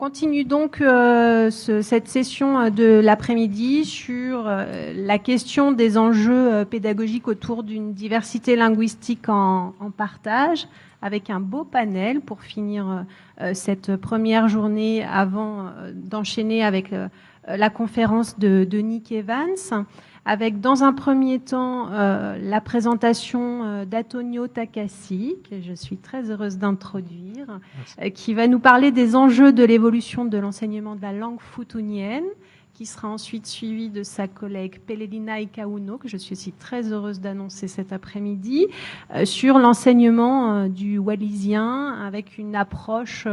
continue donc cette session de l'après-midi sur la question des enjeux pédagogiques autour d'une diversité linguistique en partage, avec un beau panel pour finir cette première journée avant d'enchaîner avec la conférence de Nick Evans, avec dans un premier temps la présentation d'Antonio Takassi, que je suis très heureuse d'introduire, qui va nous parler des enjeux de l'évolution de l'enseignement de la langue futunienne, qui sera ensuite suivi de sa collègue Pelelina Ikauno, que je suis aussi très heureuse d'annoncer cet après-midi, sur l'enseignement du wallisien, avec une approche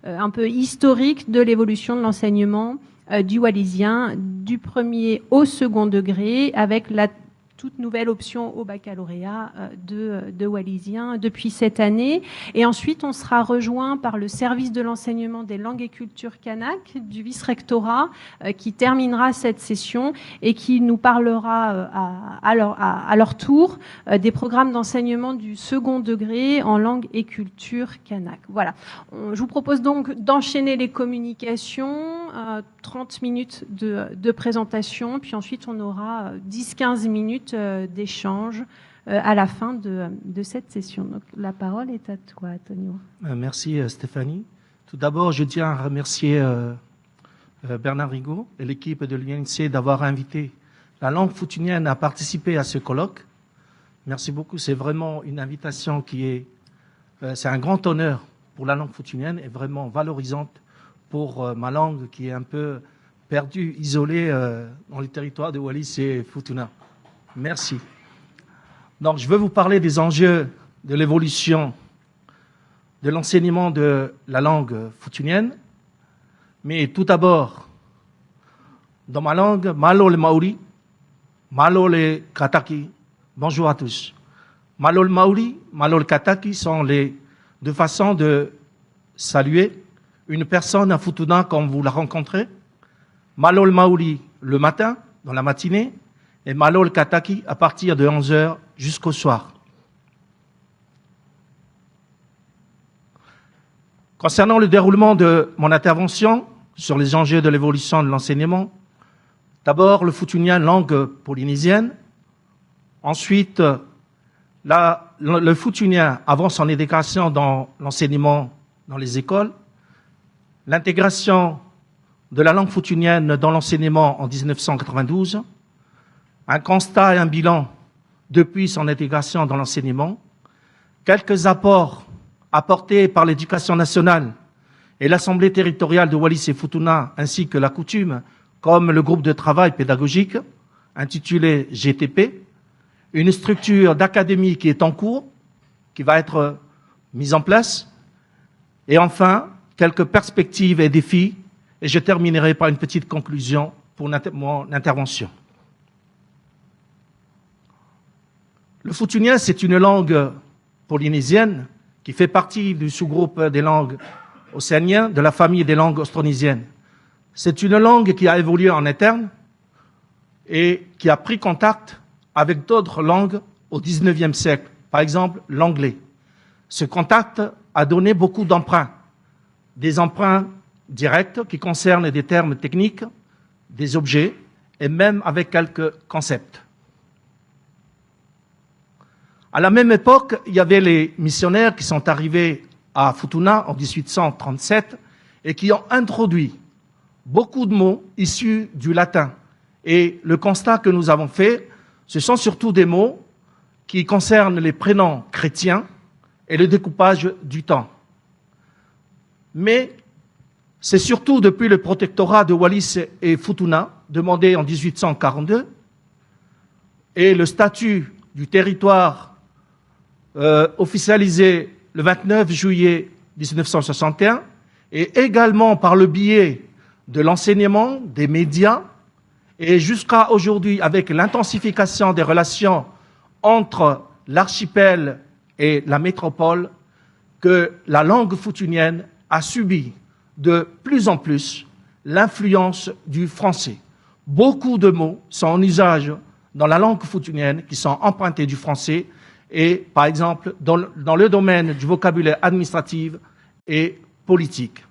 un peu historique de l'évolution de l'enseignement du wallisien du premier au second degré, avec la toute nouvelle option au baccalauréat de wallisien depuis cette année. Et ensuite, on sera rejoint par le service de l'enseignement des langues et cultures kanak du vice-rectorat qui terminera cette session et qui nous parlera à leur tour des programmes d'enseignement du second degré en langue et culture kanak. Voilà. Je vous propose donc d'enchaîner les communications, 30 minutes de présentation, puis ensuite on aura 10-15 minutes d'échange à la fin de cette session. Donc, la parole est à toi, Antonio. Merci Stéphanie. Tout d'abord, je tiens à remercier Bernard Rigaud et l'équipe de l'UNC d'avoir invité la langue futunienne à participer à ce colloque. Merci beaucoup. C'est vraiment une invitation c'est un grand honneur pour la langue futunienne et vraiment valorisante pour ma langue qui est un peu perdue, isolée dans les territoires de Wallis et Futuna. Merci. Donc, je veux vous parler des enjeux de l'évolution de l'enseignement de la langue futunienne. Mais tout d'abord, dans ma langue, malo le maori, malo le kataki. Bonjour à tous. Malo le maori, malo le kataki sont les deux façons de saluer une personne à Futuna quand vous la rencontrez. Malo le maori le matin, dans la matinée, et malo le kataki à partir de 11h jusqu'au soir. Concernant le déroulement de mon intervention sur les enjeux de l'évolution de l'enseignement, d'abord le futunien langue polynésienne, ensuite le futunien avant son intégration dans l'enseignement dans les écoles, l'intégration de la langue futunienne dans l'enseignement en 1992, un constat et un bilan depuis son intégration dans l'enseignement, quelques apports apportés par l'Éducation nationale et l'Assemblée territoriale de Wallis et Futuna, ainsi que la coutume, comme le groupe de travail pédagogique intitulé GTP, une structure d'académie qui est en cours, qui va être mise en place, et enfin, quelques perspectives et défis, et je terminerai par une petite conclusion pour mon intervention. Le futunien, c'est une langue polynésienne qui fait partie du sous-groupe des langues océaniennes, de la famille des langues austronésiennes. C'est une langue qui a évolué en interne et qui a pris contact avec d'autres langues au XIXe siècle, par exemple l'anglais. Ce contact a donné beaucoup d'emprunts, des emprunts directs qui concernent des termes techniques, des objets et même avec quelques concepts. À la même époque, il y avait les missionnaires qui sont arrivés à Futuna en 1837 et qui ont introduit beaucoup de mots issus du latin. Et le constat que nous avons fait, ce sont surtout des mots qui concernent les prénoms chrétiens et le découpage du temps. Mais c'est surtout depuis le protectorat de Wallis et Futuna, demandé en 1842, et le statut du territoire officialisé le 29 juillet 1961, et également par le biais de l'enseignement, des médias, et jusqu'à aujourd'hui avec l'intensification des relations entre l'archipel et la métropole, que la langue futunienne a subi de plus en plus l'influence du français. Beaucoup de mots sont en usage dans la langue futunienne qui sont empruntés du français et, par exemple, dans le domaine du vocabulaire administratif et politique.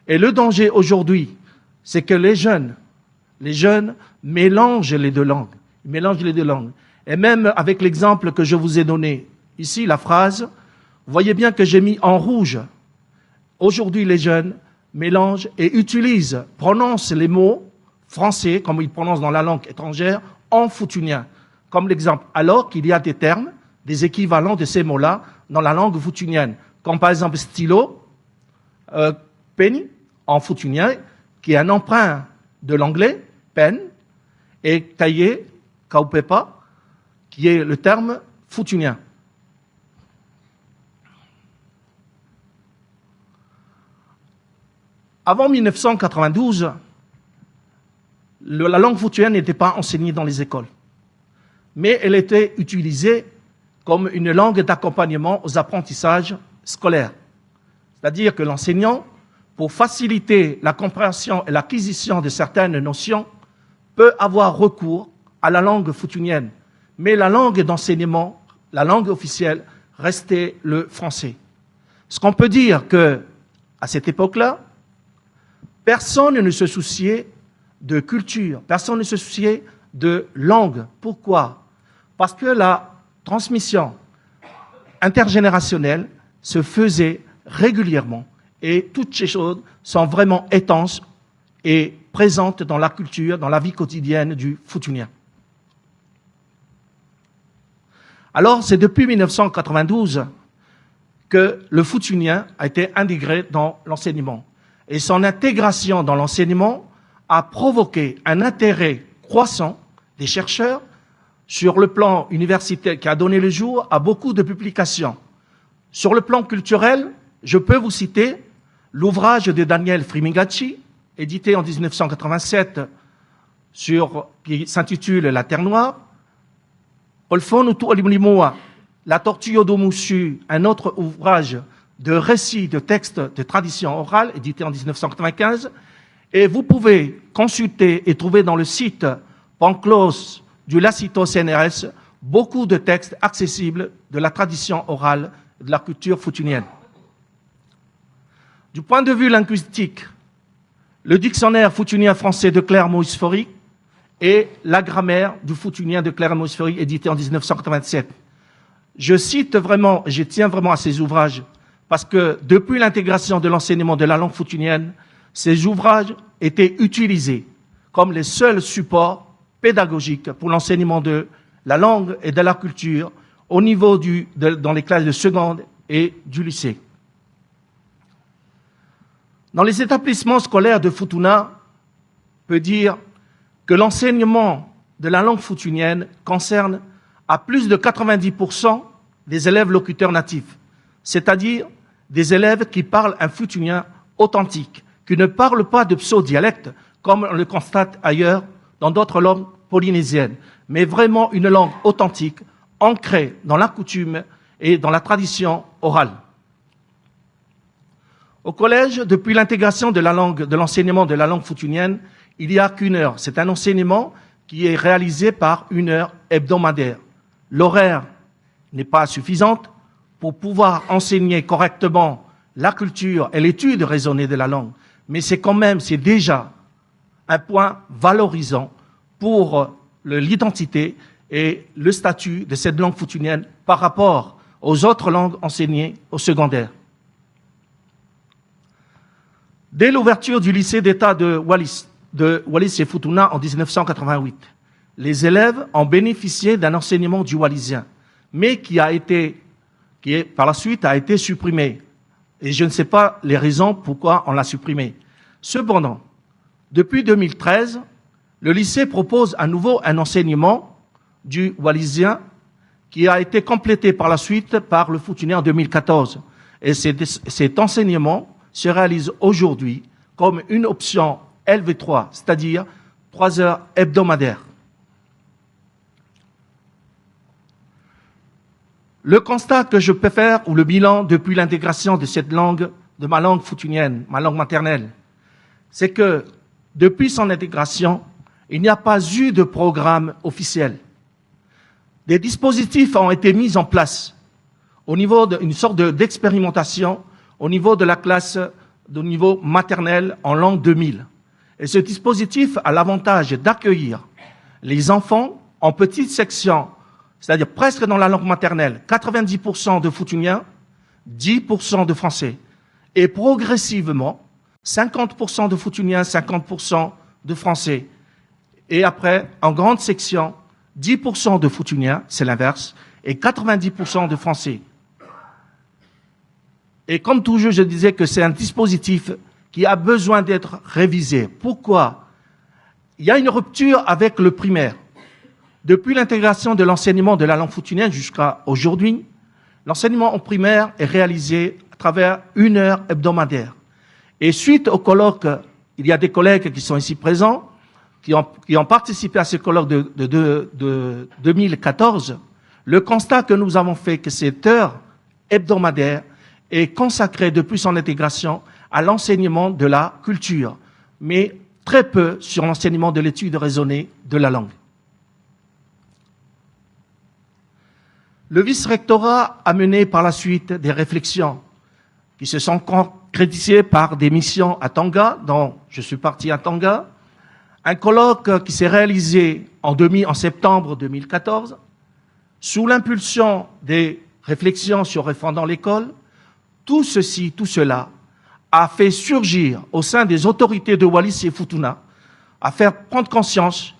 Et le danger aujourd'hui, c'est que les jeunes mélangent les deux langues. Ils mélangent les deux langues. Et même avec l'exemple que je vous ai donné, ici, la phrase, vous voyez bien que j'ai mis en rouge. Aujourd'hui, les jeunes mélangent et utilisent, prononcent les mots français, comme ils prononcent dans la langue étrangère, en foutunien, comme l'exemple. Alors qu'il y a des termes, des équivalents de ces mots-là dans la langue foutunienne, comme par exemple stylo, pen, en foutunien, qui est un emprunt de l'anglais, pen, et cahier, kaupepa, qui est le terme foutunien. Avant 1992, la langue foutunienne n'était pas enseignée dans les écoles, mais elle était utilisée comme une langue d'accompagnement aux apprentissages scolaires. C'est-à-dire que l'enseignant, pour faciliter la compréhension et l'acquisition de certaines notions, peut avoir recours à la langue foutunienne. Mais la langue d'enseignement, la langue officielle, restait le français. Ce qu'on peut dire que, à cette époque-là, personne ne se souciait de culture, personne ne se souciait de langue. Pourquoi? Parce que la transmission intergénérationnelle se faisait régulièrement et toutes ces choses sont vraiment étanches et présentes dans la culture, dans la vie quotidienne du foutunien. Alors, c'est depuis 1992 que le foutunien a été intégré dans l'enseignement. Et son intégration dans l'enseignement a provoqué un intérêt croissant des chercheurs sur le plan universitaire qui a donné le jour à beaucoup de publications. Sur le plan culturel, je peux vous citer l'ouvrage de Daniel Frimigacci, édité en 1987, qui s'intitule La Terre Noire. La Tortue Odomushu, un autre ouvrage de récits, de textes de tradition orale, édité en 1995. Et vous pouvez consulter et trouver dans le site Panclos du Lacito CNRS beaucoup de textes accessibles de la tradition orale et de la culture foutunienne. Du point de vue linguistique, le dictionnaire foutunien français de Clermont-Isfori et la grammaire du foutunien de Clermont-Isfori, édité en 1987. Je cite vraiment, je tiens vraiment à ces ouvrages, parce que depuis l'intégration de l'enseignement de la langue foutunienne, ces ouvrages étaient utilisés comme les seuls supports pédagogiques pour l'enseignement de la langue et de la culture au niveau dans les classes de seconde et du lycée. Dans les établissements scolaires de Futuna, on peut dire que l'enseignement de la langue foutunienne concerne à plus de 90% des élèves locuteurs natifs, c'est-à-dire des élèves qui parlent un futunien authentique, qui ne parlent pas de pseudo-dialecte, comme on le constate ailleurs dans d'autres langues polynésiennes, mais vraiment une langue authentique, ancrée dans la coutume et dans la tradition orale. Au collège, depuis l'intégration de l'enseignement de la langue foutunienne, il n'y a qu'une heure. C'est un enseignement qui est réalisé par une heure hebdomadaire. L'horaire n'est pas suffisante pour pouvoir enseigner correctement la culture et l'étude raisonnée de la langue. Mais c'est déjà un point valorisant pour l'identité et le statut de cette langue foutunienne par rapport aux autres langues enseignées au secondaire. Dès l'ouverture du lycée d'État de Wallis et Futuna en 1988, les élèves ont bénéficié d'un enseignement du wallisien, mais qui par la suite a été supprimé. Et je ne sais pas les raisons pourquoi on l'a supprimé. Cependant, depuis 2013, le lycée propose à nouveau un enseignement du wallisien qui a été complété par la suite par le foutunien en 2014. Et cet enseignement se réalise aujourd'hui comme une option LV3, c'est-à-dire 3 heures hebdomadaires. Le constat que je peux faire, ou le bilan depuis l'intégration de cette langue, de ma langue foutunienne, ma langue maternelle, c'est que depuis son intégration, il n'y a pas eu de programme officiel. Des dispositifs ont été mis en place au niveau d'une sorte d'expérimentation au niveau de la classe de niveau maternel en l'an 2000. Et ce dispositif a l'avantage d'accueillir les enfants en petites sections, c'est-à-dire presque dans la langue maternelle, 90% de futuniens, 10% de français. Et progressivement, 50% de futuniens, 50% de français. Et après, en grande section, 10% de futuniens, c'est l'inverse, et 90% de français. Et comme toujours, je disais que c'est un dispositif qui a besoin d'être révisé. Pourquoi? Il y a une rupture avec le primaire. Depuis l'intégration de l'enseignement de la langue futunienne jusqu'à aujourd'hui, l'enseignement en primaire est réalisé à travers 1 heure hebdomadaire. Et suite au colloque, il y a des collègues qui sont ici présents, qui ont participé à ce colloque de 2014, le constat que nous avons fait que cette heure hebdomadaire est consacrée depuis son intégration à l'enseignement de la culture, mais très peu sur l'enseignement de l'étude raisonnée de la langue. Le vice-rectorat a mené par la suite des réflexions qui se sont concrétisées par des missions à Tonga, dont je suis parti à Tonga, un colloque qui s'est réalisé en septembre 2014, sous l'impulsion des réflexions sur refondant l'école. Tout cela a fait surgir au sein des autorités de Wallis et Futuna, à faire prendre conscience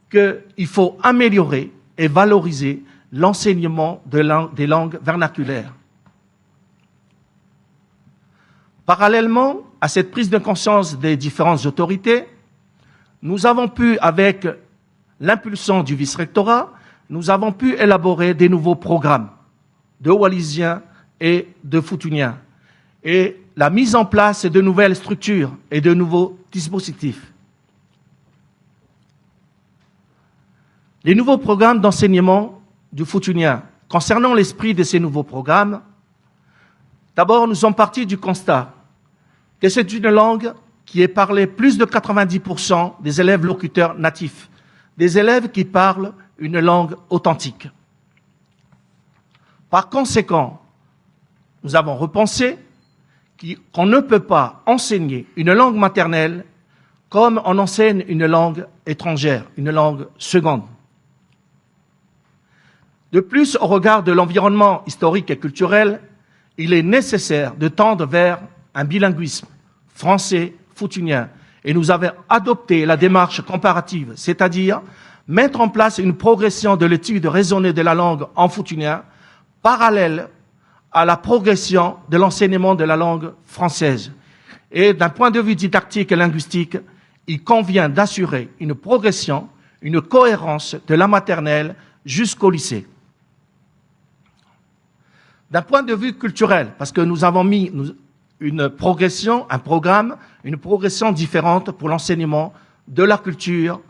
qu'il faut améliorer et valoriser l'enseignement des langues vernaculaires. Parallèlement à cette prise de conscience des différentes autorités, nous avons pu, avec l'impulsion du vice-rectorat, nous avons pu élaborer des nouveaux programmes de Wallisiens et de Futuniens, et la mise en place de nouvelles structures et de nouveaux dispositifs. Les nouveaux programmes d'enseignement du futunien. Concernant l'esprit de ces nouveaux programmes, d'abord, nous sommes partis du constat que c'est une langue qui est parlée plus de 90% des élèves locuteurs natifs, des élèves qui parlent une langue authentique. Par conséquent, nous avons repensé qu'on ne peut pas enseigner une langue maternelle comme on enseigne une langue étrangère, une langue seconde. De plus, au regard de l'environnement historique et culturel, il est nécessaire de tendre vers un bilinguisme français-futunien. Et nous avons adopté la démarche comparative, c'est-à-dire mettre en place une progression de l'étude raisonnée de la langue en futunien, parallèle à la progression de l'enseignement de la langue française. Et d'un point de vue didactique et linguistique, il convient d'assurer une progression, une cohérence de la maternelle jusqu'au lycée. D'un point de vue culturel, parce que nous avons mis une progression, un programme, une progression différente pour l'enseignement de la culture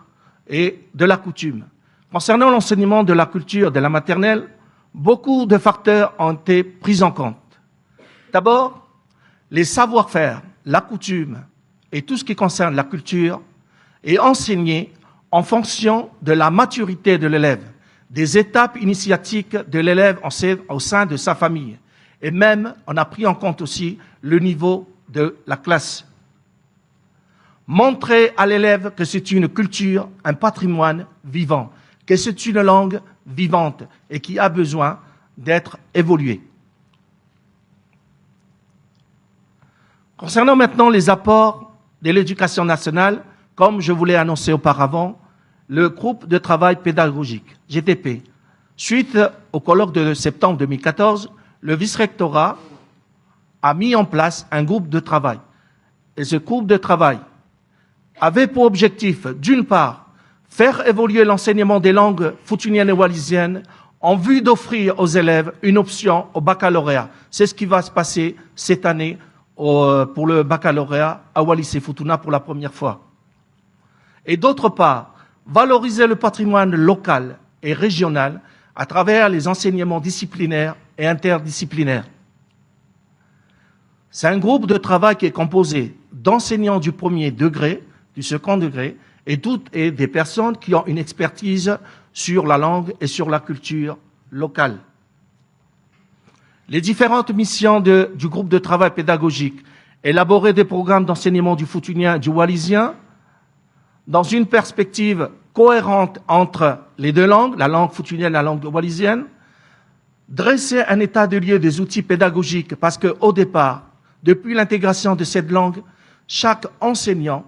et de la coutume. Concernant l'enseignement de la culture de la maternelle, beaucoup de facteurs ont été pris en compte. D'abord, les savoir-faire, la coutume et tout ce qui concerne la culture est enseigné en fonction de la maturité de l'élève, des étapes initiatiques de l'élève au sein de sa famille. Et même, on a pris en compte aussi le niveau de la classe. Montrer à l'élève que c'est une culture, un patrimoine vivant, que c'est une langue vivante et qui a besoin d'être évoluée. Concernant maintenant les apports de l'éducation nationale, comme je vous l'ai annoncé auparavant, le groupe de travail pédagogique, GTP, suite au colloque de septembre 2014, le vice-rectorat a mis en place un groupe de travail. Et ce groupe de travail avait pour objectif, d'une part, faire évoluer l'enseignement des langues futuniennes et wallisiennes en vue d'offrir aux élèves une option au baccalauréat. C'est ce qui va se passer cette année pour le baccalauréat à Wallis et Futuna pour la première fois. Et d'autre part, valoriser le patrimoine local et régional à travers les enseignements disciplinaires et interdisciplinaires. C'est un groupe de travail qui est composé d'enseignants du premier degré, du second degré, et des personnes qui ont une expertise sur la langue et sur la culture locale. Les différentes missions du groupe de travail pédagogique élaborer des programmes d'enseignement du futunien et du wallisien dans une perspective cohérente entre les deux langues, la langue futunienne et la langue wallisienne, dresser un état de lieu des outils pédagogiques, parce qu'au départ, depuis l'intégration de cette langue, chaque enseignant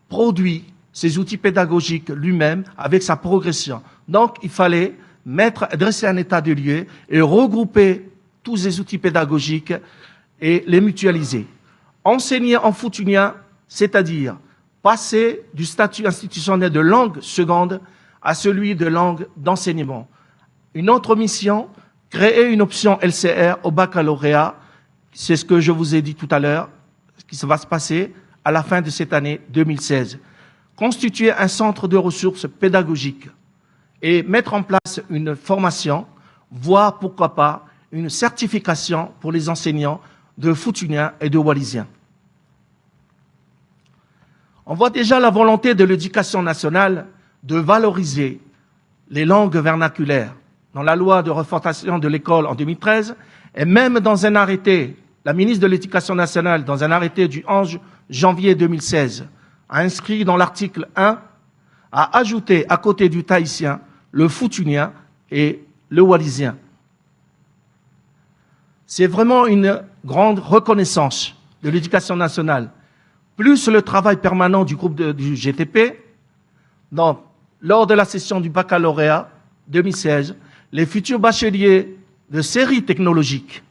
produit ses outils pédagogiques lui-même avec sa progression. Donc, il fallait dresser un état de lieu et regrouper tous ces outils pédagogiques et les mutualiser. Enseigner en futunien, c'est-à-dire passer du statut institutionnel de langue seconde à celui de langue d'enseignement. Une autre mission, créer une option LCR au baccalauréat, c'est ce que je vous ai dit tout à l'heure, ce qui va se passer à la fin de cette année 2016. Constituer un centre de ressources pédagogiques et mettre en place une formation, voire pourquoi pas une certification pour les enseignants de futunien et de wallisien. On voit déjà la volonté de l'éducation nationale de valoriser les langues vernaculaires. Dans la loi de refondation de l'école en 2013, et même dans un arrêté, la ministre de l'Éducation nationale, dans un arrêté du 11 janvier 2016, a inscrit dans l'article 1, a ajouté à côté du tahitien, le futunien et le wallisien. C'est vraiment une grande reconnaissance de l'éducation nationale. Plus le travail permanent du groupe du GTP, lors de la session du baccalauréat 2016, les futurs bacheliers de séries technologiques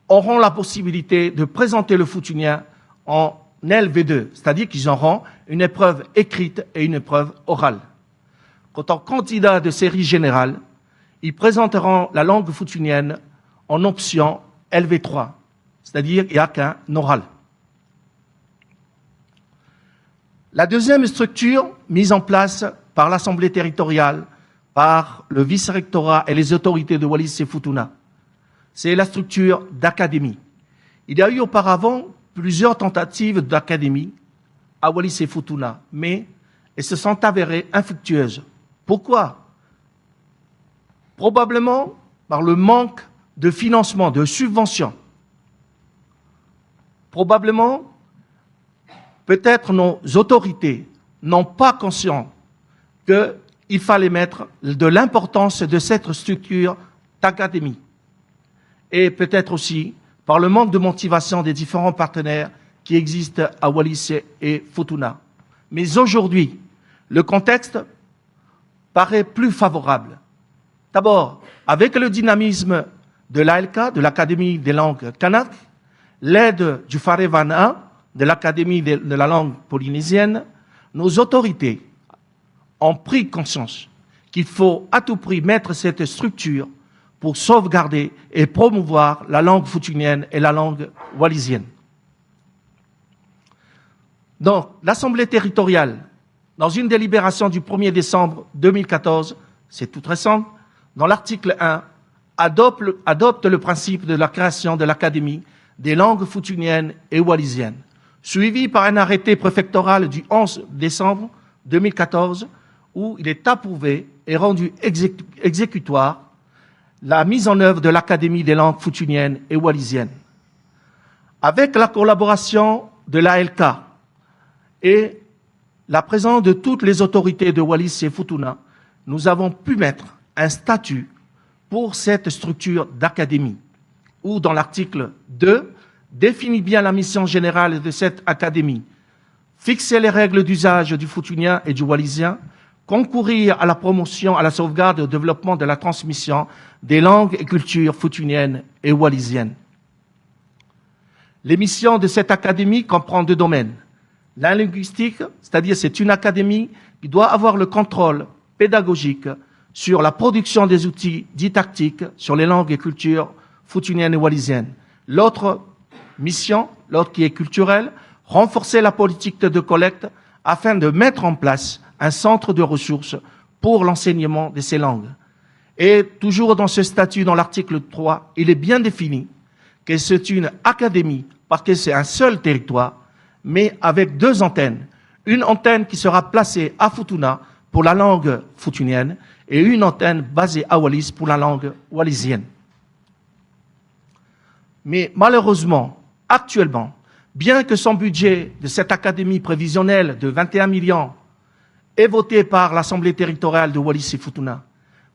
auront la possibilité de présenter le futunien en LV2, c'est-à-dire qu'ils auront une épreuve écrite et une épreuve orale. Quant aux candidats de série générale, ils présenteront la langue futunienne en option LV3, c'est-à-dire qu'il n'y a qu'un oral. La deuxième structure mise en place par l'Assemblée territoriale, par le vice-rectorat et les autorités de Wallis et Futuna, c'est la structure d'académie. Il y a eu auparavant plusieurs tentatives d'académie à Wallis et Futuna, mais elles se sont avérées infructueuses. Pourquoi? Probablement par le manque de financement, de subventions. Probablement, peut-être nos autorités n'ont pas conscience qu'il fallait mettre de l'importance de cette structure d'académie. Et peut-être aussi par le manque de motivation des différents partenaires qui existent à Wallis et Futuna. Mais aujourd'hui, le contexte paraît plus favorable. D'abord, avec le dynamisme de l'ALK, de l'Académie des langues kanak, l'aide du Farevana, de l'Académie de la langue polynésienne, nos autorités ont pris conscience qu'il faut à tout prix mettre cette structure pour sauvegarder et promouvoir la langue futunienne et la langue wallisienne. Donc, l'Assemblée territoriale, dans une délibération du 1er décembre 2014, c'est tout récent, dans l'article 1, adopte le principe de la création de l'Académie des langues futuniennes et wallisiennes, suivi par un arrêté préfectoral du 11 décembre 2014, où il est approuvé et rendu exécutoire la mise en œuvre de l'Académie des langues futuniennes et wallisiennes. Avec la collaboration de l'ALK et la présence de toutes les autorités de Wallis et Futuna, nous avons pu mettre un statut pour cette structure d'académie, où dans l'article 2, définit bien la mission générale de cette académie, fixer les règles d'usage du futunien et du wallisien, concourir à la promotion, à la sauvegarde et au développement de la transmission des langues et cultures futuniennes et wallisiennes. Les missions de cette académie comprennent deux domaines. La linguistique, c'est-à-dire c'est une académie qui doit avoir le contrôle pédagogique sur la production des outils didactiques sur les langues et cultures futuniennes et wallisiennes. L'autre mission, l'autre qui est culturelle, renforcer la politique de collecte afin de mettre en place un centre de ressources pour l'enseignement de ces langues. Et toujours dans ce statut, dans l'article 3, il est bien défini que c'est une académie parce que c'est un seul territoire, mais avec deux antennes. Une antenne qui sera placée à Futuna pour la langue futunienne et une antenne basée à Wallis pour la langue wallisienne. Mais malheureusement, actuellement, Bien que son budget de cette académie prévisionnelle de 21 millions est voté par l'Assemblée territoriale de Wallis et Futuna,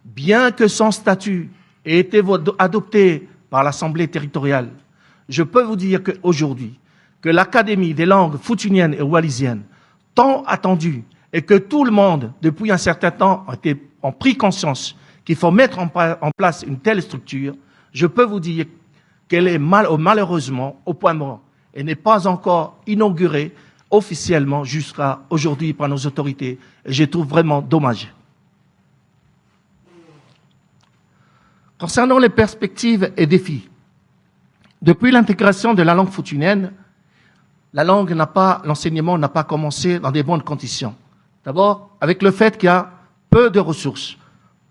bien que son statut ait été adopté par l'Assemblée territoriale, je peux vous dire qu'aujourd'hui, que l'Académie des langues futuniennes et wallisiennes, tant attendue, et que tout le monde, depuis un certain temps, ont pris conscience qu'il faut mettre en place une telle structure, je peux vous dire qu'elle est malheureusement au point mort et n'est pas encore inaugurée officiellement jusqu'à aujourd'hui par nos autorités. Et je trouve vraiment dommage. Concernant les perspectives et défis, depuis l'intégration de la langue futunienne, l'enseignement n'a pas commencé dans des bonnes conditions. D'abord, avec le fait qu'il y a peu de ressources,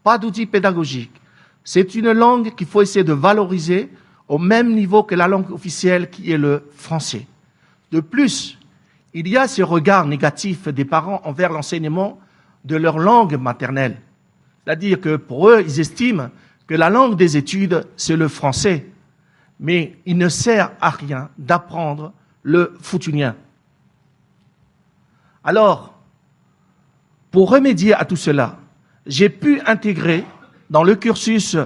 pas d'outils pédagogiques. C'est une langue qu'il faut essayer de valoriser au même niveau que la langue officielle qui est le français. De plus, il y a ce regard négatif des parents envers l'enseignement de leur langue maternelle. C'est-à-dire que pour eux, ils estiment que la langue des études, c'est le français. Mais il ne sert à rien d'apprendre le futunien. Alors, pour remédier à tout cela, j'ai pu intégrer dans le cursus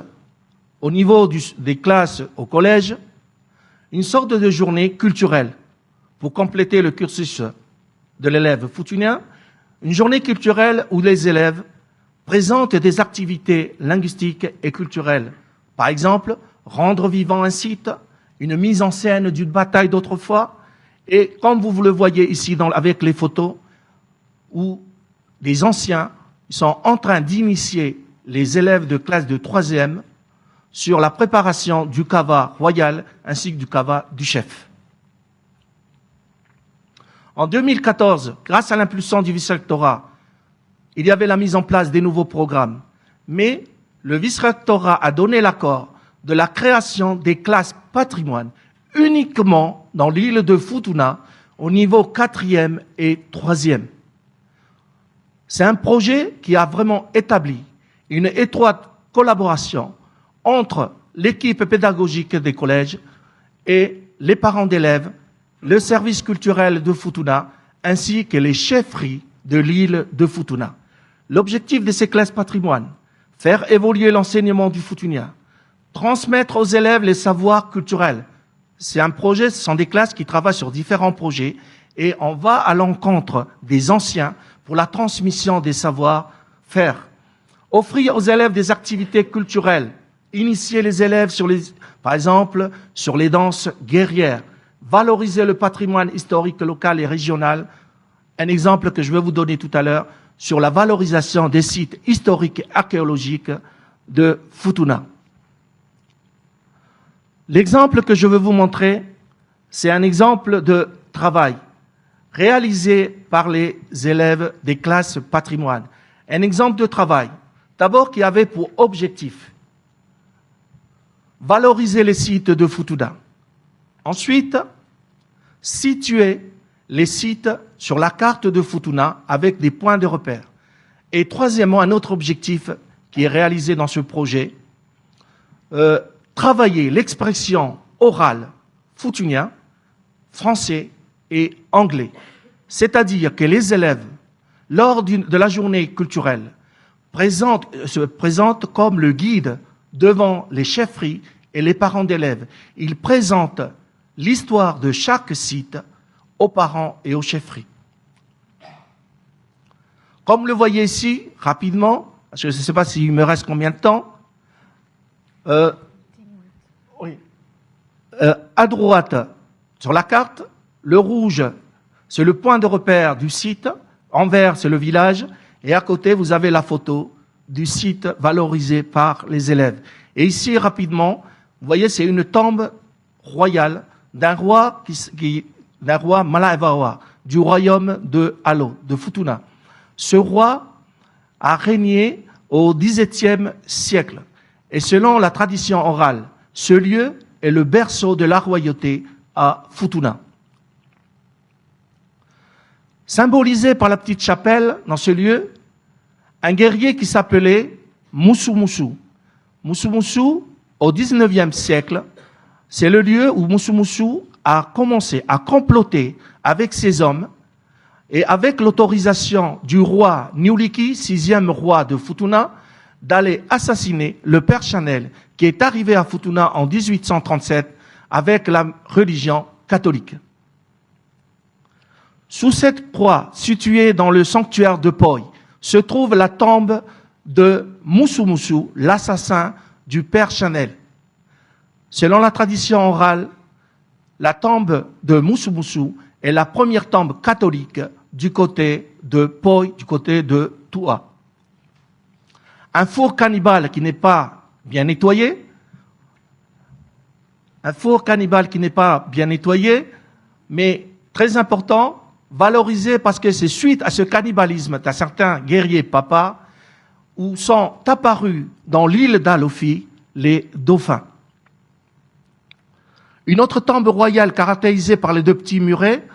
au niveau des classes au collège une sorte de journée culturelle pour compléter le cursus de l'élève futunien, une journée culturelle où les élèves présentent des activités linguistiques et culturelles. Par exemple, rendre vivant un site, une mise en scène d'une bataille d'autrefois, et comme vous le voyez ici avec les photos, où les anciens sont en train d'initier les élèves de classe de 3e sur la préparation du kava royal ainsi que du kava du chef. En 2014, grâce à l'impulsion du vice-rectorat, il y avait la mise en place des nouveaux programmes. Mais le vice-rectorat a donné l'accord de la création des classes patrimoine uniquement dans l'île de Futuna au niveau 4e et 3e. C'est un projet qui a vraiment établi une étroite collaboration entre l'équipe pédagogique des collèges et les parents d'élèves, le service culturel de Futuna, ainsi que les chefferies de l'île de Futuna. L'objectif de ces classes patrimoine, faire évoluer l'enseignement du futunien, transmettre aux élèves les savoirs culturels. C'est un projet, ce sont des classes qui travaillent sur différents projets et on va à l'encontre des anciens pour la transmission des savoir-faire. Offrir aux élèves des activités culturelles, initier les élèves par exemple, sur les danses guerrières, valoriser le patrimoine historique local et régional. Un exemple que je vais vous donner tout à l'heure sur la valorisation des sites historiques et archéologiques de Futuna. L'exemple que je veux vous montrer, c'est un exemple de travail réalisé par les élèves des classes patrimoine. Un exemple de travail, d'abord qui avait pour objectif valoriser les sites de Futuna. Ensuite, situer les sites sur la carte de Futuna avec des points de repère. Et troisièmement, un autre objectif qui est réalisé dans ce projet, travailler l'expression orale futunien, français et anglais. C'est-à-dire que les élèves, lors de la journée culturelle, se présentent comme le guide devant les chefferies et les parents d'élèves. Ils présentent l'histoire de chaque site aux parents et aux chefferies. Comme vous le voyez ici, rapidement, parce que je ne sais pas s'il me reste combien de temps, à droite, sur la carte, le rouge, c'est le point de repère du site, en vert, c'est le village, et à côté, vous avez la photo du site valorisé par les élèves. Et ici, rapidement, vous voyez, c'est une tombe royale d'un roi Malaevawa, du royaume de Alo, de Futuna. Ce roi a régné au XVIIe siècle. Et selon la tradition orale, ce lieu est le berceau de la royauté à Futuna. Symbolisé par la petite chapelle dans ce lieu, un guerrier qui s'appelait Musu Musu. Musu Musu, au XIXe siècle, c'est le lieu où Musu Musu a commencé à comploter avec ses hommes et avec l'autorisation du roi Niuliki, 6e roi de Futuna, d'aller assassiner le père Chanel, qui est arrivé à Futuna en 1837 avec la religion catholique. Sous cette croix, située dans le sanctuaire de Poi, se trouve la tombe de Musu, l'assassin du père Chanel. Selon la tradition orale, la tombe de Musu est la première tombe catholique du côté de Poi, du côté de Tua. Un four cannibale qui n'est pas bien nettoyé, mais très important, valorisé parce que c'est suite à ce cannibalisme d'un certain guerrier papa où sont apparus dans l'île d'Alofi les dauphins. Une autre tombe royale caractérisée par les deux petits murets,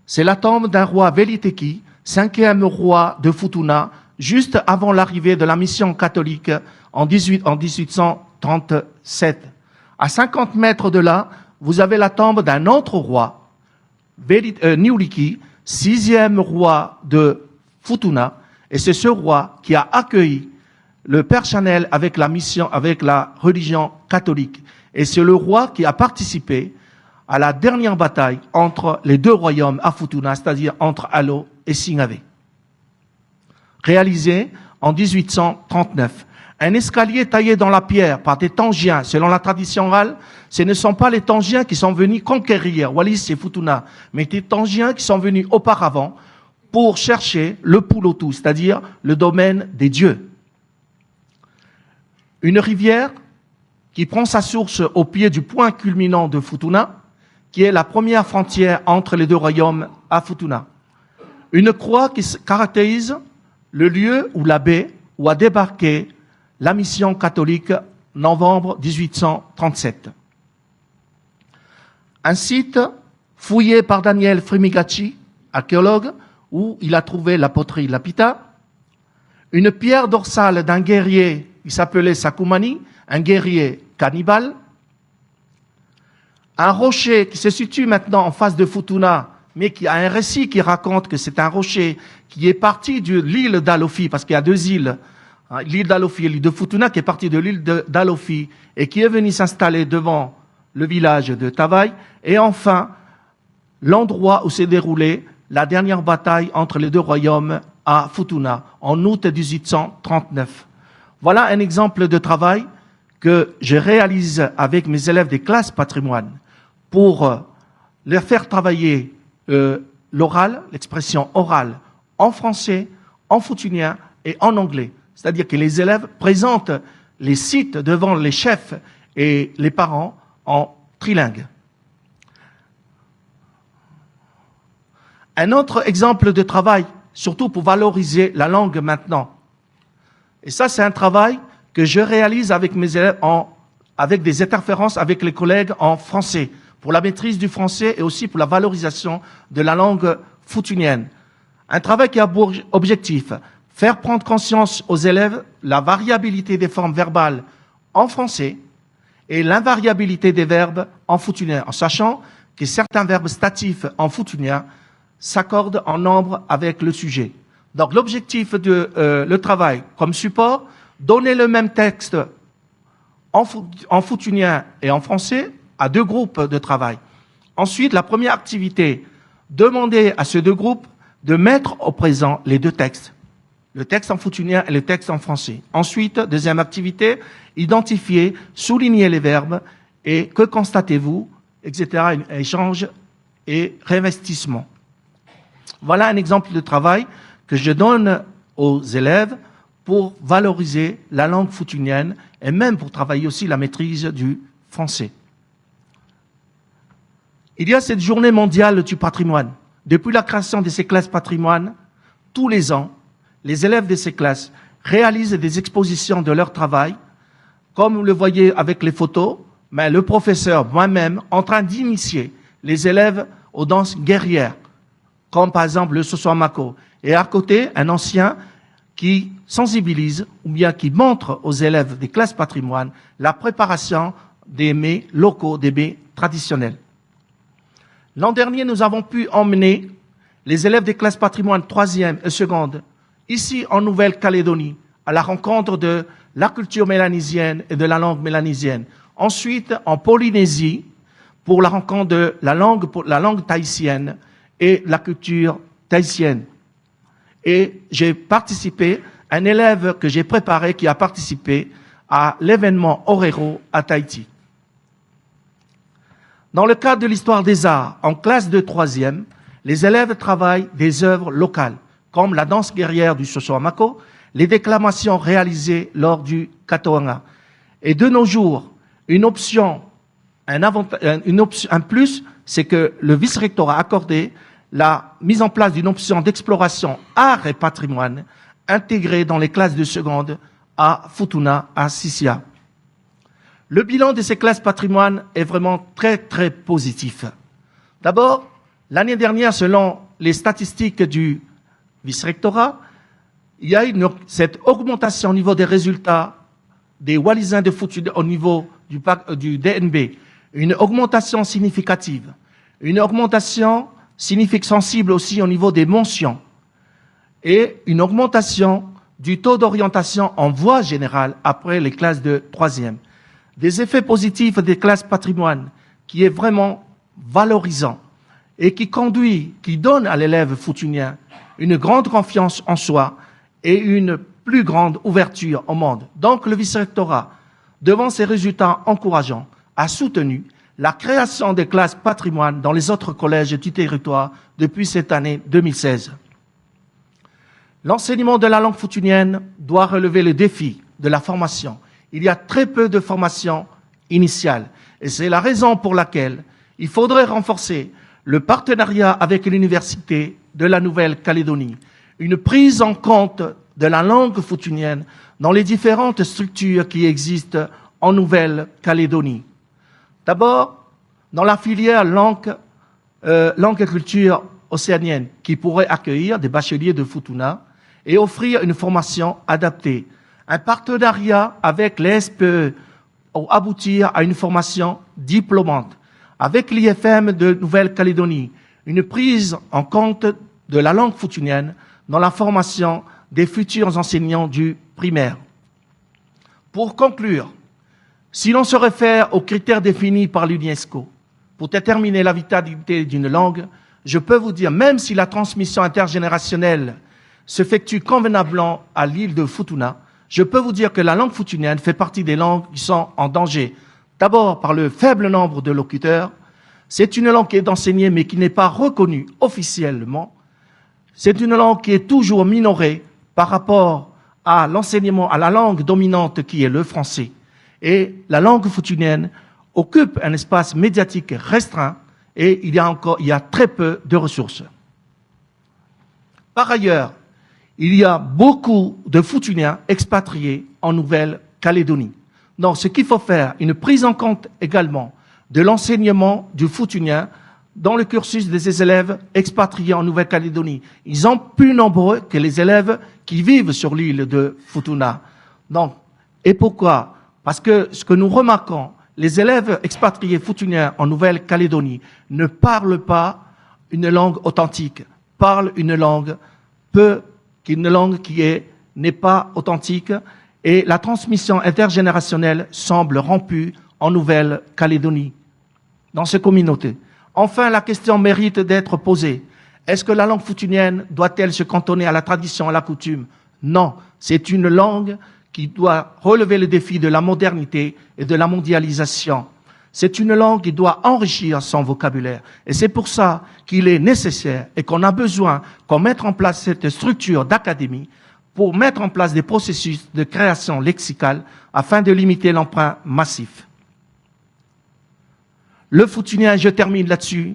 c'est la tombe d'un roi Veliteki, 5e roi de Futuna, juste avant l'arrivée de la mission catholique en 1837. À 50 mètres de là, vous avez la tombe d'un autre roi, Niuliki, 6e roi de Futuna, et c'est ce roi qui a accueilli le père Chanel avec la mission, avec la religion catholique. Et c'est le roi qui a participé à la dernière bataille entre les deux royaumes à Futuna, c'est-à-dire entre Alo et Singave. Réalisé en 1839. Un escalier taillé dans la pierre par des Tangiens, selon la tradition orale, ce ne sont pas les Tangiens qui sont venus conquérir Wallis et Futuna, mais des Tangiens qui sont venus auparavant pour chercher le Pulotu, c'est-à-dire le domaine des dieux. Une rivière qui prend sa source au pied du point culminant de Futuna, qui est la première frontière entre les deux royaumes à Futuna. Une croix qui caractérise le lieu où la baie où a débarqué la mission catholique novembre 1837. Un site fouillé par Daniel Frimigachi, archéologue, où il a trouvé la poterie Lapita, une pierre dorsale d'un guerrier, il s'appelait Sakumani, un guerrier cannibale, un rocher qui se situe maintenant en face de Futuna, mais qui a un récit qui raconte que c'est un rocher qui est parti de l'île d'Alofi, parce qu'il y a deux îles, l'île d'Alofi et l'île de Futuna, qui est parti de l'île d'Alofi et qui est venu s'installer devant le village de Tavaï, et enfin, l'endroit où s'est déroulée la dernière bataille entre les deux royaumes à Futuna, en août 1839. Voilà un exemple de travail que je réalise avec mes élèves des classes patrimoine pour leur faire travailler l'oral, l'expression orale, en français, en futunien et en anglais. C'est-à-dire que les élèves présentent les sites devant les chefs et les parents en trilingue. Un autre exemple de travail, surtout pour valoriser la langue maintenant. Et ça, c'est un travail que je réalise avec mes élèves avec des interférences avec les collègues en français, pour la maîtrise du français et aussi pour la valorisation de la langue futunienne. Un travail qui a pour objectif faire prendre conscience aux élèves la variabilité des formes verbales en français et l'invariabilité des verbes en futunien, en sachant que certains verbes statifs en futunien s'accordent en nombre avec le sujet. Donc l'objectif de le travail comme support, donner le même texte en futunien et en français à deux groupes de travail. Ensuite, la première activité, demander à ces deux groupes de mettre au présent les deux textes, le texte en futunien et le texte en français. Ensuite, deuxième activité, identifier, souligner les verbes et que constatez-vous, etc., échange et réinvestissement. Voilà un exemple de travail que je donne aux élèves pour valoriser la langue futunienne et même pour travailler aussi la maîtrise du français. Il y a cette journée mondiale du patrimoine. Depuis la création de ces classes patrimoine, tous les ans, les élèves de ces classes réalisent des expositions de leur travail, comme vous le voyez avec les photos, mais le professeur, moi-même, en train d'initier les élèves aux danses guerrières, comme par exemple le Soswamako. Et à côté, un ancien qui sensibilise ou bien qui montre aux élèves des classes patrimoine la préparation des mets locaux, des mets traditionnels. L'an dernier, nous avons pu emmener les élèves des classes patrimoine 3e et seconde, ici en Nouvelle-Calédonie, à la rencontre de la culture mélanésienne et de la langue mélanésienne. Ensuite, en Polynésie, pour la rencontre de la langue tahitienne et la culture tahitienne. Et j'ai participé, un élève que j'ai préparé qui a participé à l'événement Orero à Tahiti. Dans le cadre de l'histoire des arts, en classe de 3e, les élèves travaillent des œuvres locales, comme la danse guerrière du Sosoamako, les déclamations réalisées lors du Katoanga. Et de nos jours, un plus, c'est que le vice-rectorat a accordé la mise en place d'une option d'exploration art et patrimoine intégrée dans les classes de seconde à Futuna, à Sisia. Le bilan de ces classes patrimoine est vraiment très, très positif. D'abord, l'année dernière, selon les statistiques du vice-rectorat, il y a cette augmentation au niveau des résultats des Wallisiens de Futuna au niveau du DNB, une augmentation significative, une augmentation sensible aussi au niveau des mentions et une augmentation du taux d'orientation en voie générale après les classes de 3e. Des effets positifs des classes patrimoine qui est vraiment valorisant et qui donne à l'élève futunien une grande confiance en soi et une plus grande ouverture au monde. Donc le vice-rectorat, devant ces résultats encourageants, a soutenu la création des classes patrimoine dans les autres collèges du territoire depuis cette année 2016. L'enseignement de la langue futunienne doit relever le défi de la formation. Il y a très peu de formation initiale et c'est la raison pour laquelle il faudrait renforcer le partenariat avec l'Université de la Nouvelle-Calédonie, une prise en compte de la langue futunienne dans les différentes structures qui existent en Nouvelle-Calédonie. D'abord, dans la filière langue et culture océanienne, qui pourrait accueillir des bacheliers de Futuna et offrir une formation adaptée. Un partenariat avec les SPE pour aboutir à une formation diplômante. Avec l'IFM de Nouvelle-Calédonie, une prise en compte de la langue futunienne dans la formation des futurs enseignants du primaire. Pour conclure, si l'on se réfère aux critères définis par l'UNESCO pour déterminer la vitalité d'une langue, je peux vous dire, même si la transmission intergénérationnelle s'effectue convenablement à l'île de Futuna, je peux vous dire que la langue futunienne fait partie des langues qui sont en danger. D'abord par le faible nombre de locuteurs. C'est une langue qui est enseignée mais qui n'est pas reconnue officiellement. C'est une langue qui est toujours minorée par rapport à l'enseignement, à la langue dominante qui est le français. Et la langue futunienne occupe un espace médiatique restreint et il y a très peu de ressources. Par ailleurs, il y a beaucoup de futuniens expatriés en Nouvelle-Calédonie. Donc, ce qu'il faut faire, une prise en compte également de l'enseignement du futunien dans le cursus des élèves expatriés en Nouvelle-Calédonie. Ils sont plus nombreux que les élèves qui vivent sur l'île de Futuna. Donc, et pourquoi? Parce que ce que nous remarquons, les élèves expatriés futuniens en Nouvelle-Calédonie ne parlent pas une langue authentique, parlent une langue qui n'est pas authentique et la transmission intergénérationnelle semble rompue en Nouvelle-Calédonie, dans ces communautés. Enfin, la question mérite d'être posée. Est-ce que la langue futunienne doit-elle se cantonner à la tradition, à la coutume? Non, c'est une langue qui doit relever le défi de la modernité et de la mondialisation. C'est une langue qui doit enrichir son vocabulaire. Et c'est pour ça qu'il est nécessaire et qu'on a besoin qu'on mette en place cette structure d'académie pour mettre en place des processus de création lexicale afin de limiter l'emprunt massif. Le futunien, je termine là-dessus,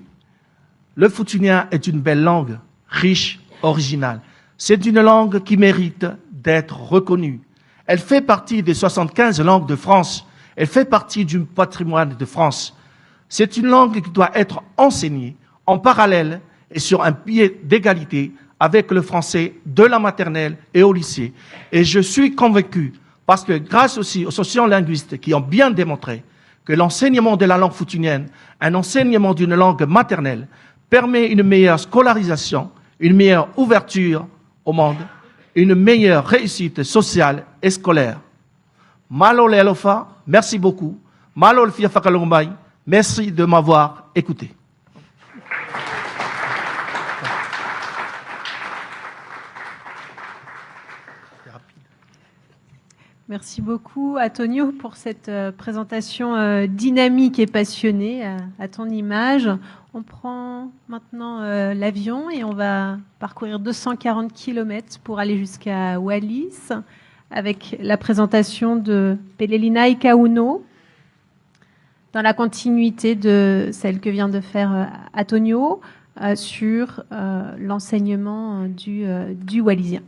le futunien est une belle langue, riche, originale. C'est une langue qui mérite d'être reconnue. Elle fait partie des 75 langues de France. Elle fait partie du patrimoine de France. C'est une langue qui doit être enseignée en parallèle et sur un pied d'égalité avec le français de la maternelle et au lycée. Et je suis convaincu, parce que grâce aussi aux sociolinguistes qui ont bien démontré que l'enseignement de la langue futunienne, un enseignement d'une langue maternelle, permet une meilleure scolarisation, une meilleure ouverture au monde, une meilleure réussite sociale et scolaire. Malo Lelofa, merci beaucoup. Malo le Fia Fakalongmai, merci de m'avoir écouté. Merci beaucoup, Antonio, pour cette présentation dynamique et passionnée à ton image. On prend maintenant l'avion et on va parcourir 240 km pour aller jusqu'à Wallis avec la présentation de Pelelina Ikauno dans la continuité de celle que vient de faire Antonio sur l'enseignement du wallisien.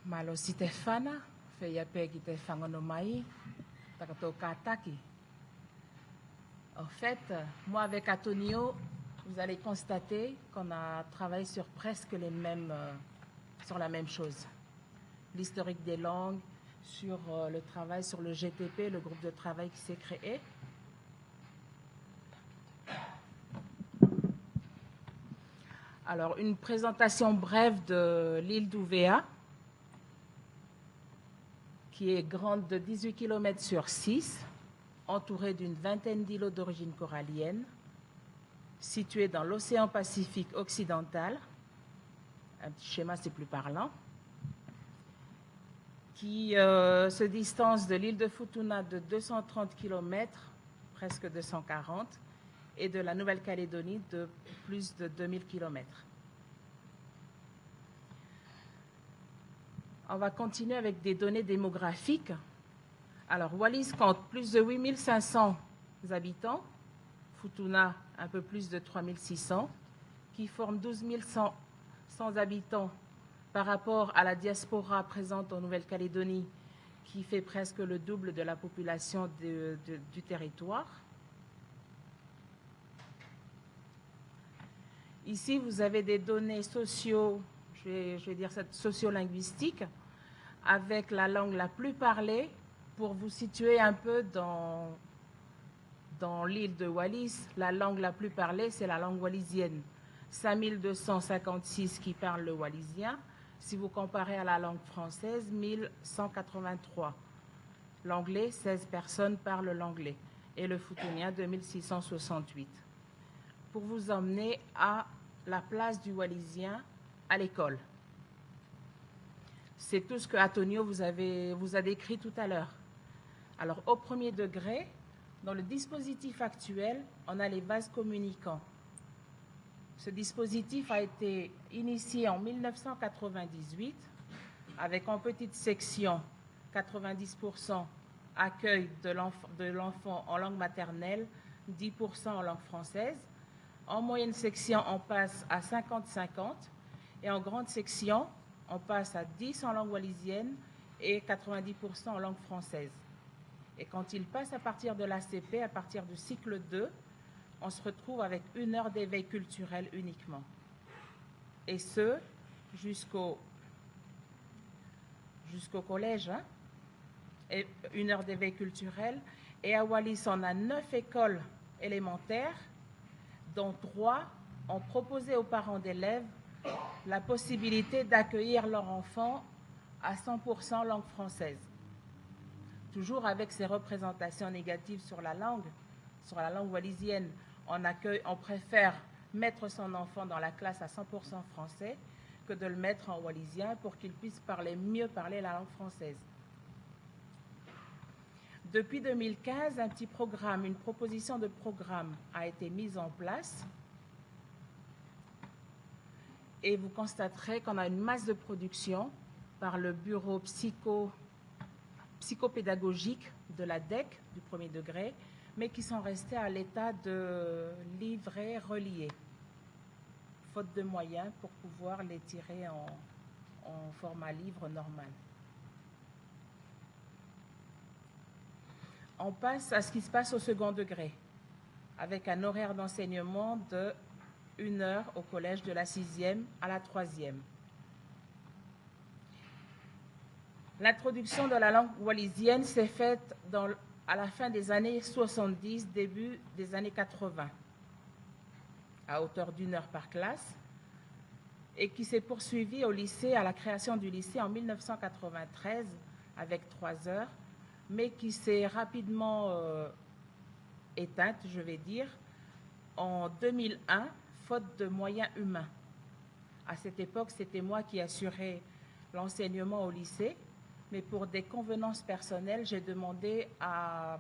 Malo si Stefana, feia pegi te fangonomai, takato kataki. En fait, moi avec Antonio, vous allez constater qu'on a travaillé sur presque les mêmes, sur la même chose. L'historique des langues, sur le travail sur le GTP, le groupe de travail qui s'est créé. Alors, une présentation brève de l'île d'Ouvéa, qui est grande de 18 km sur 6, entourée d'une vingtaine d'îlots d'origine corallienne, située dans l'océan Pacifique occidental. Un petit schéma, c'est plus parlant. Qui se distance de l'île de Futuna de 230 km, presque 240, et de la Nouvelle-Calédonie de plus de 2000 km. On va continuer avec des données démographiques. Alors, Wallis compte plus de 8500 habitants, Futuna un peu plus de 3600, qui forment 12 100 habitants par rapport à la diaspora présente en Nouvelle-Calédonie, qui fait presque le double de la population du territoire. Ici, vous avez des données je vais dire sociolinguistiques, avec la langue la plus parlée, pour vous situer un peu dans l'île de Wallis. La langue la plus parlée, c'est la langue wallisienne. 5256 qui parlent le wallisien. Si vous comparez à la langue française, 1183. L'anglais, 16 personnes parlent l'anglais. Et le futunien, 2668. Pour vous emmener à la place du wallisien à l'école. C'est tout ce que Antonio vous a décrit tout à l'heure. Alors, au premier degré, dans le dispositif actuel, on a les vases communicants. Ce dispositif a été initié en 1998 avec en petite section 90% accueil de l'enfant en langue maternelle, 10% en langue française. En moyenne section, on passe à 50-50 et en grande section, on passe à 10 en langue wallisienne et 90% en langue française. Et quand il passe à partir de l'ACP, à partir du cycle 2, on se retrouve avec 1 heure d'éveil culturel uniquement. Et ce, jusqu'au collège, hein, et 1 heure d'éveil culturel. Et à Wallis, on a 9 écoles élémentaires, dont 3 ont proposé aux parents d'élèves la possibilité d'accueillir leur enfant à 100% langue française. Toujours avec ces représentations négatives sur la langue wallisienne, on préfère mettre son enfant dans la classe à 100% français que de le mettre en wallisien pour qu'il puisse mieux parler la langue française. Depuis 2015, une proposition de programme a été mise en place et vous constaterez qu'on a une masse de production par le bureau psychopédagogique de la DEC du premier degré, mais qui sont restés à l'état de livrets reliés, faute de moyens pour pouvoir les tirer en format livre normal. on passe à ce qui se passe au second degré, avec un horaire d'enseignement de 1 heure au collège de la 6e à la 3e. L'introduction de la langue wallisienne s'est faite à la fin des années 70, début des années 80, à hauteur d'1 heure par classe, et qui s'est poursuivie au lycée, à la création du lycée en 1993, avec 3 heures, mais qui s'est rapidement éteinte, je vais dire, en 2001, faute de moyens humains. À cette époque, c'était moi qui assurais l'enseignement au lycée, mais pour des convenances personnelles, j'ai demandé à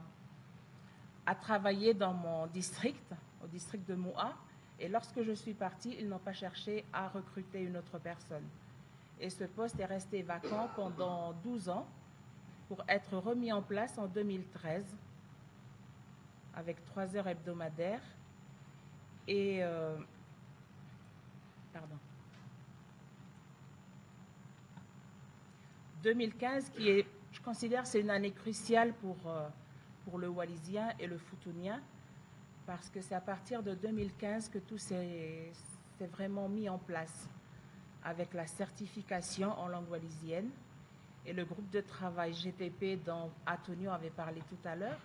travailler dans mon district, au district de Moua, et lorsque je suis partie, ils n'ont pas cherché à recruter une autre personne. Et ce poste est resté vacant pendant 12 ans pour être remis en place en 2013 avec 3 heures hebdomadaires et 2015 qui est, je considère, c'est une année cruciale pour le wallisien et le foutounien parce que c'est à partir de 2015 que tout s'est vraiment mis en place avec la certification en langue wallisienne et le groupe de travail GTP dont Antonio avait parlé tout à l'heure,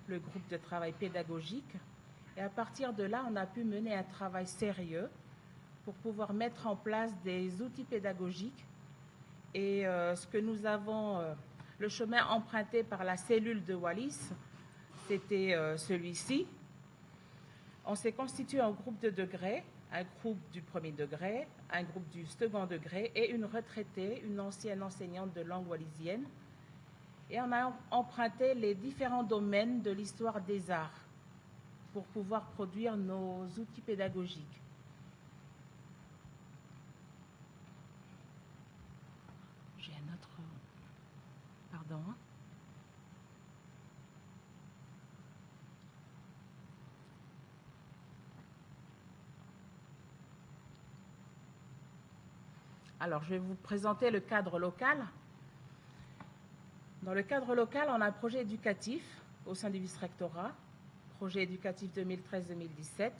le groupe de travail pédagogique. Et à partir de là, on a pu mener un travail sérieux pour pouvoir mettre en place des outils pédagogiques. Et ce que nous avons, le chemin emprunté par la cellule de Wallis, c'était celui-ci. On s'est constitué en groupe de degrés, un groupe du premier degré, un groupe du second degré et une retraitée, une ancienne enseignante de langue wallisienne. Et on a emprunté les différents domaines de l'histoire des arts pour pouvoir produire nos outils pédagogiques. J'ai un autre... Pardon. Alors, je vais vous présenter le cadre local. Dans le cadre local, on a un projet éducatif au sein du vice-rectorat, projet éducatif 2013-2017.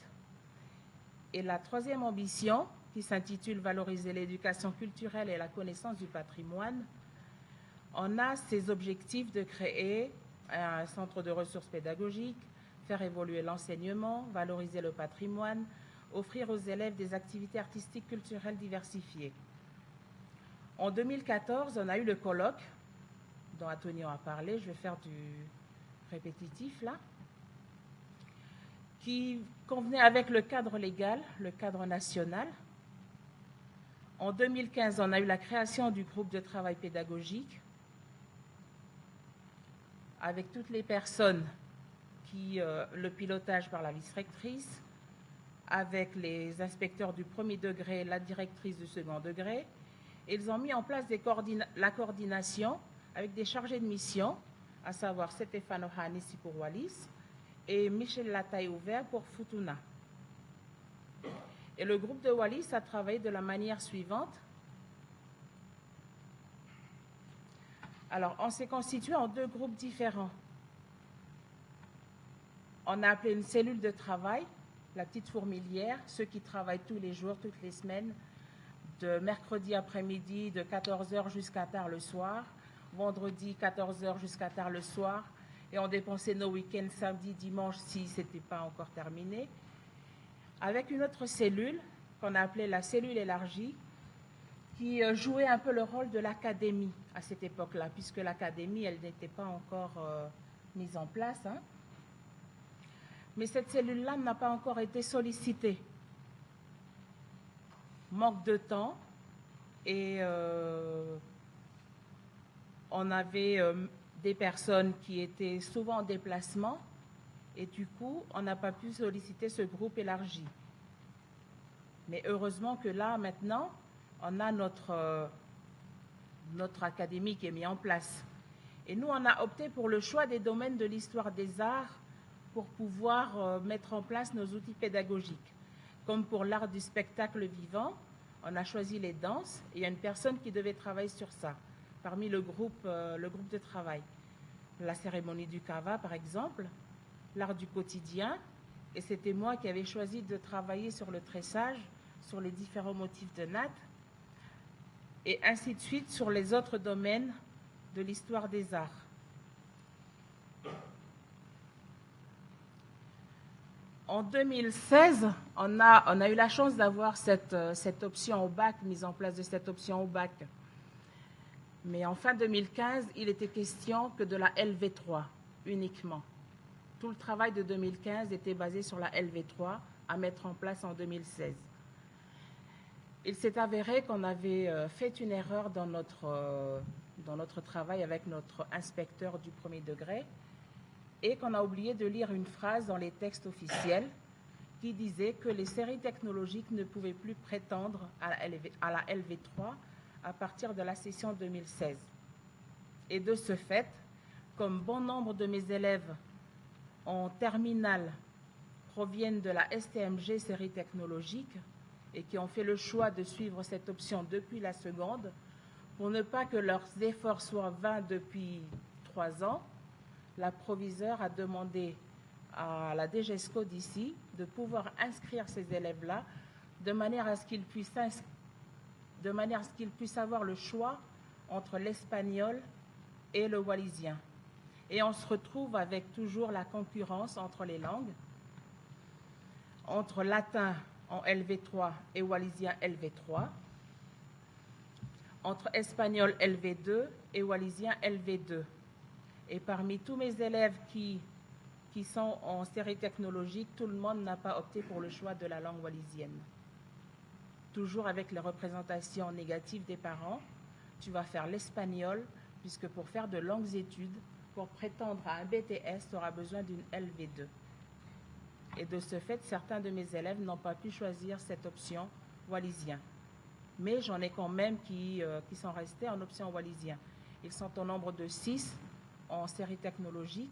Et la troisième ambition, qui s'intitule « Valoriser l'éducation culturelle et la connaissance du patrimoine », on a ces objectifs de créer un centre de ressources pédagogiques, faire évoluer l'enseignement, valoriser le patrimoine, offrir aux élèves des activités artistiques culturelles diversifiées. En 2014, on a eu le colloque dont Antonio a parlé, je vais faire du répétitif là, qui convenait avec le cadre légal, le cadre national. En 2015, on a eu la création du groupe de travail pédagogique avec toutes les personnes qui, le pilotage par la vice-rectrice, avec les inspecteurs du premier degré, la directrice du second degré. Ils ont mis en place la coordination avec des chargés de mission, à savoir Stéphane Ohanissi pour Wallis et Michel Lataille-Ouvert pour Futuna. Et le groupe de Wallis a travaillé de la manière suivante. Alors, on s'est constitué en 2 groupes différents. On a appelé une cellule de travail, la petite fourmilière, ceux qui travaillent tous les jours, toutes les semaines, de mercredi après-midi, de 14h jusqu'à tard le soir, vendredi 14h jusqu'à tard le soir, et on dépensait nos week-ends samedi, dimanche si ce n'était pas encore terminé, avec une autre cellule qu'on a appelée la cellule élargie, qui jouait un peu le rôle de l'académie à cette époque-là, puisque l'académie, elle n'était pas encore mise en place. Hein. Mais cette cellule-là n'a pas encore été sollicitée. Manque de temps et on avait des personnes qui étaient souvent en déplacement et du coup, on n'a pas pu solliciter ce groupe élargi. Mais heureusement que là, maintenant, on a notre académie qui est mise en place. Et nous, on a opté pour le choix des domaines de l'histoire des arts pour pouvoir mettre en place nos outils pédagogiques. Comme pour l'art du spectacle vivant, on a choisi les danses et il y a une personne qui devait travailler sur ça, parmi le groupe de travail. la cérémonie du kava, par exemple, l'art du quotidien, et c'était moi qui avais choisi de travailler sur le tressage, sur les différents motifs de natte, et ainsi de suite sur les autres domaines de l'histoire des arts. En 2016, on a eu la chance d'avoir cette option au bac, mise en place de cette option au bac. Mais en fin 2015, il était question que de la LV3 uniquement. Tout le travail de 2015 était basé sur la LV3 à mettre en place en 2016. Il s'est avéré qu'on avait fait une erreur dans notre travail avec notre inspecteur du premier degré et qu'on a oublié de lire une phrase dans les textes officiels qui disait que les séries technologiques ne pouvaient plus prétendre à la LV3 à partir de la session 2016. Et de ce fait, comme bon nombre de mes élèves en terminale proviennent de la STMG série technologique et qui ont fait le choix de suivre cette option depuis la seconde, pour ne pas que leurs efforts soient vains depuis 3 ans, la proviseure a demandé à la DGESCO d'ici de pouvoir inscrire ces élèves-là de manière à ce qu'ils puissent avoir le choix entre l'espagnol et le wallisien. Et on se retrouve avec toujours la concurrence entre les langues, entre latin en LV3 et wallisien LV3, entre espagnol LV2 et wallisien LV2. Et parmi tous mes élèves qui sont en série technologique, tout le monde n'a pas opté pour le choix de la langue wallisienne. Toujours avec les représentations négatives des parents, tu vas faire l'espagnol, puisque pour faire de longues études, pour prétendre à un BTS, tu auras besoin d'une LV2. Et de ce fait, certains de mes élèves n'ont pas pu choisir cette option wallisien. Mais j'en ai quand même qui sont restés en option wallisien. Ils sont au nombre de 6 en série technologique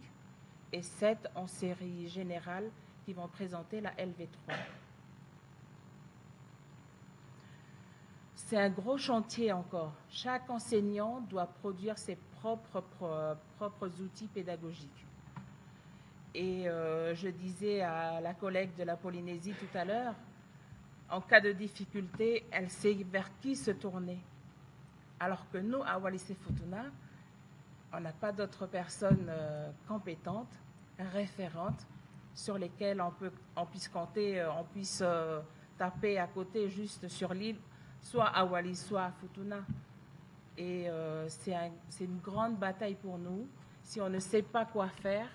et 7 en série générale qui vont présenter la LV3. C'est un gros chantier encore. Chaque enseignant doit produire ses propres outils pédagogiques. Et je disais à la collègue de la Polynésie tout à l'heure, en cas de difficulté, elle sait vers qui se tourner. Alors que nous, à Wallis-et-Futuna, on n'a pas d'autres personnes compétentes, référentes, sur lesquelles on puisse compter, on puisse taper à côté juste sur l'île, soit à Wallis, soit à Futuna. Et c'est une grande bataille pour nous. Si on ne sait pas quoi faire,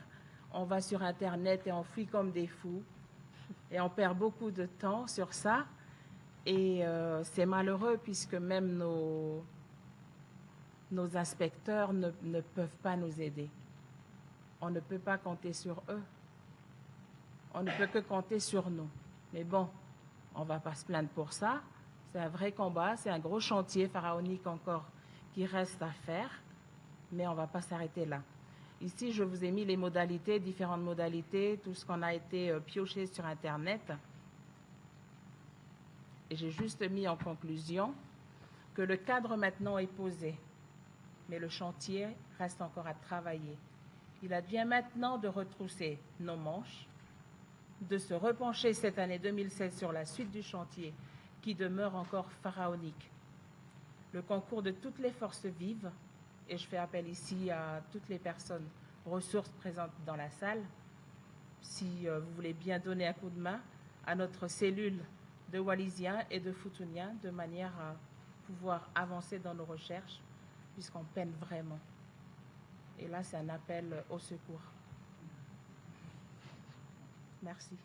on va sur Internet et on fuit comme des fous. Et on perd beaucoup de temps sur ça. Et c'est malheureux puisque même nos inspecteurs ne peuvent pas nous aider. On ne peut pas compter sur eux. On ne peut que compter sur nous. Mais bon, on ne va pas se plaindre pour ça. C'est un vrai combat, c'est un gros chantier pharaonique encore qui reste à faire. Mais on ne va pas s'arrêter là. Ici, je vous ai mis les modalités, différentes modalités, tout ce qu'on a été pioché sur Internet. Et j'ai juste mis en conclusion que le cadre maintenant est posé, mais le chantier reste encore à travailler. Il advient maintenant de retrousser nos manches, de se repencher cette année 2016 sur la suite du chantier qui demeure encore pharaonique. Le concours de toutes les forces vives, et je fais appel ici à toutes les personnes ressources présentes dans la salle, si vous voulez bien donner un coup de main à notre cellule de Wallisiens et de Futuniens de manière à pouvoir avancer dans nos recherches puisqu'on peine vraiment. Et là, c'est un appel au secours. Merci.